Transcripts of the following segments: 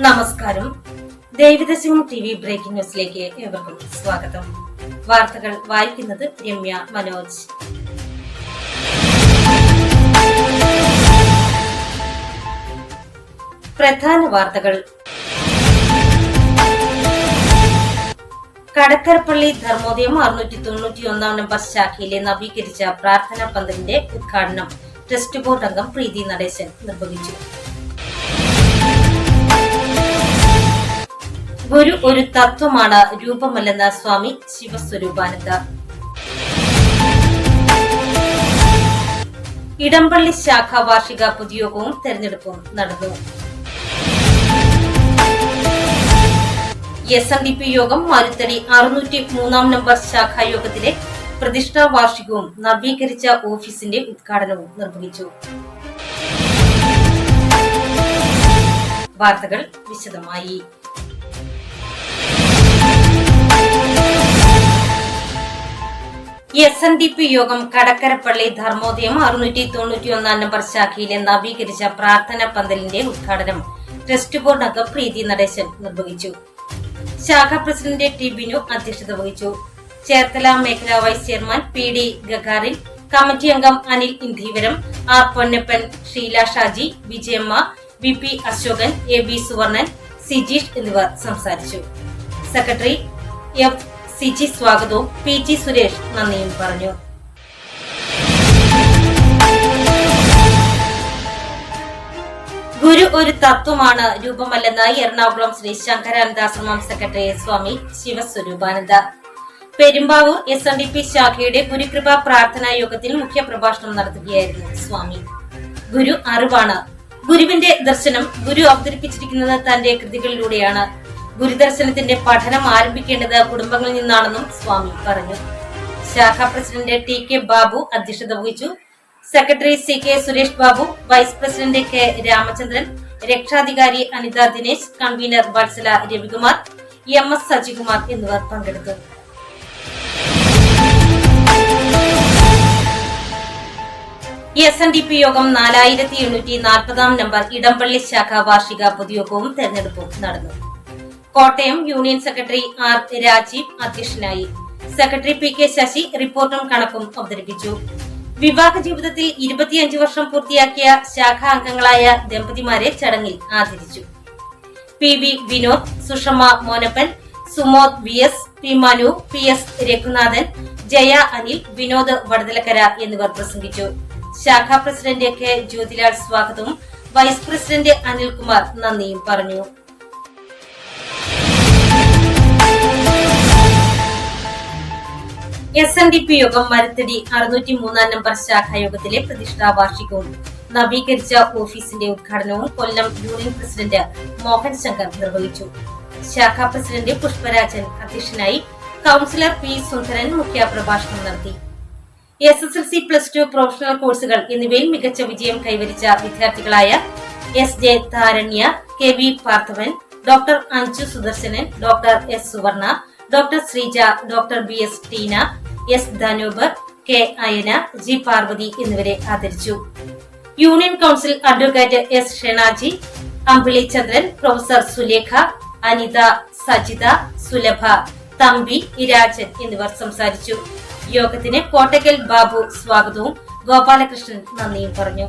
നമസ്കാരം. ദേവിദശകം TV. Breaking ന്യൂസിലേക്ക് ഏവർക്കും സ്വാഗതം. വാർത്തകൾ വായിക്കുന്നത് രമ്യ മനോജ്. പ്രധാന വാർത്തകൾ. കടക്കരപ്പള്ളി ധർമ്മോദയം 691 നമ്പർ ശാഖയിലെ നവീകരിച്ച പ്രാർത്ഥനാ പന്തലിന്റെ ഉദ്ഘാടനം ട്രസ്റ്റ് ബോർഡ് അംഗം പ്രീതി നടേശൻ നിർവഹിച്ചു. ഗുരു ഒരു തത്വമാണ്, രൂപമല്ലെന്ന സ്വാമി ശിവസ്വരൂപാനന്ദ. ഇടംപള്ളി ശാഖ വാർഷിക പൊതുയോഗവും തെരഞ്ഞെടുപ്പും നടന്നു. SNDP യോഗം മാരുത്തടി 603 നമ്പർ ശാഖായോഗത്തിലെ പ്രതിഷ്ഠാ വാർഷികവും നവീകരിച്ച ഓഫീസിന്റെ ഉദ്ഘാടനവും നിർവഹിച്ചു. വാർത്തകൾ വിശദമായി. SNDP യോഗം കടക്കരപ്പള്ളി ധർമ്മോദയം 691 നമ്പർ ശാഖയിലെ നവീകരിച്ച പ്രാർത്ഥനാ പന്തലിന്റെ ഉദ്ഘാടനം ട്രസ്റ്റ് ബോർഡ് അംഗം പ്രീതി നടേശൻ നിർവഹിച്ചു. ശാഖാ പ്രസിഡന്റ് ടി ബിനു അധ്യക്ഷത വഹിച്ചു. ചേർത്തല മേഖലാ vice chairman PD Gagarin, committee അംഗം Anil Indeevaram, R Ponnappan, Sheela Shaji, Vijayamma, VP Ashokan, AB Suvarnan, Sijeesh എന്നിവർ സംസാരിച്ചു. സെക്രട്ടറി FCG സ്വാഗതവും PG സുരേഷ് നന്ദിയും പറഞ്ഞു. ഗുരു ഒരു തത്വമാണ്, രൂപമല്ലെന്ന് എറണാകുളം ശ്രീ ശങ്കരാനന്ദാശ്രമം സെക്രട്ടറി സ്വാമി ശിവസ്വരൂപാനന്ദ. പെരുമ്പാവൂർ SNDP ശാഖയുടെ ഗുരുകൃപ പ്രാർത്ഥനാ യോഗത്തിൽ മുഖ്യപ്രഭാഷണം നടത്തുകയായിരുന്നു സ്വാമി. ഗുരു അറിവാണ്. ഗുരുവിന്റെ ദർശനം ഗുരു അവതരിപ്പിച്ചിരിക്കുന്നത് തന്റെ കൃതികളിലൂടെയാണ്. ഗുരുദർശനത്തിന്റെ പഠനം ആരംഭിക്കേണ്ടത് കുടുംബങ്ങളിൽ നിന്നാണെന്നും സ്വാമി പറഞ്ഞു. ശാഖാ പ്രസിഡന്റ് TK ബാബു അധ്യക്ഷത വഹിച്ചു. Secretary CK Suresh Babu, vice president K Ramachandran, രക്ഷാധികാരി അനിത ദിനേശ്, കൺവീനർ വത്സല രവികുമാർ, MS സജികുമാർ എന്നിവർ പങ്കെടുത്തു. SNDP യോഗം 4840 നമ്പർ ഇടംപള്ളി ശാഖ വാർഷിക പൊതുയോഗവും തെരഞ്ഞെടുപ്പും നടന്നു. Kottayam union secretary R Rajeev അധ്യക്ഷനായി. സെക്രട്ടറി PK ശശി റിപ്പോർട്ടും കണക്കും അവതരിപ്പിച്ചു. വിവാഹ ജീവിതത്തിൽ 25 വർഷം പൂർത്തിയാക്കിയ ശാഖാ അംഗങ്ങളായ ദമ്പതിമാരെ ചടങ്ങിൽ ആദരിച്ചു. PV Vinod, Sushma Monappan, Sumod VS, P Manu, PS Raghunathan, Jaya Anil, Vinod വടതലക്കര എന്നിവർ പ്രസംഗിച്ചു. ശാഖാ പ്രസിഡന്റ് K ജ്യോതിലാൽ സ്വാഗതവും വൈസ് പ്രസിഡന്റ് അനിൽകുമാർ നന്ദിയും പറഞ്ഞു. SNDP യോഗം മരത്തടി 603 നമ്പർ ശാഖായോഗത്തിലെ പ്രതിഷ്ഠാ വാർഷികവും നവീകരിച്ച ഓഫീസിന്റെ ഉദ്ഘാടനവും കൊല്ലം യൂണിയൻ പ്രസിഡന്റ് മോഹൻ ശങ്കർ നിർവഹിച്ചു. ശാഖാ പ്രസിഡന്റ് പുഷ്പരാജൻ അധ്യക്ഷനായി. കൌൺസിലർ P സുന്ദരൻ മുഖ്യപ്രഭാഷണം നടത്തി. SSLC+2 പ്രൊഫഷണൽ കോഴ്സുകൾ എന്നിവയിൽ മികച്ച വിജയം കൈവരിച്ച വിദ്യാർത്ഥികളായ SJ Tharanya, KV Parthavan, doctor Anju Sudarshanan, doctor S Suvarna, doctor Sreeja, doctor BS Teena, S Dhanupar, K Ayana, G Parvathi എന്നിവരെ ആദരിച്ചു. Union council advocate S Shenaji, Ambili Chandran, professor Sulekha, Anitha, Sajitha, Sulabha, Thampi, Erajan എന്നിവർ സംസാരിച്ചു. യോഗത്തിന് കോട്ടക്കൽ ബാബു സ്വാഗതവും ഗോപാലകൃഷ്ണൻ നന്ദിയും പറഞ്ഞു.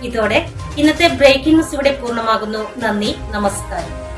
ഇതോടെ ഇന്നത്തെ ബ്രേക്കിംഗ് ന്യൂസ് ഇവിടെ പൂർണ്ണമാകുന്നു. നന്ദി, നമസ്കാരം.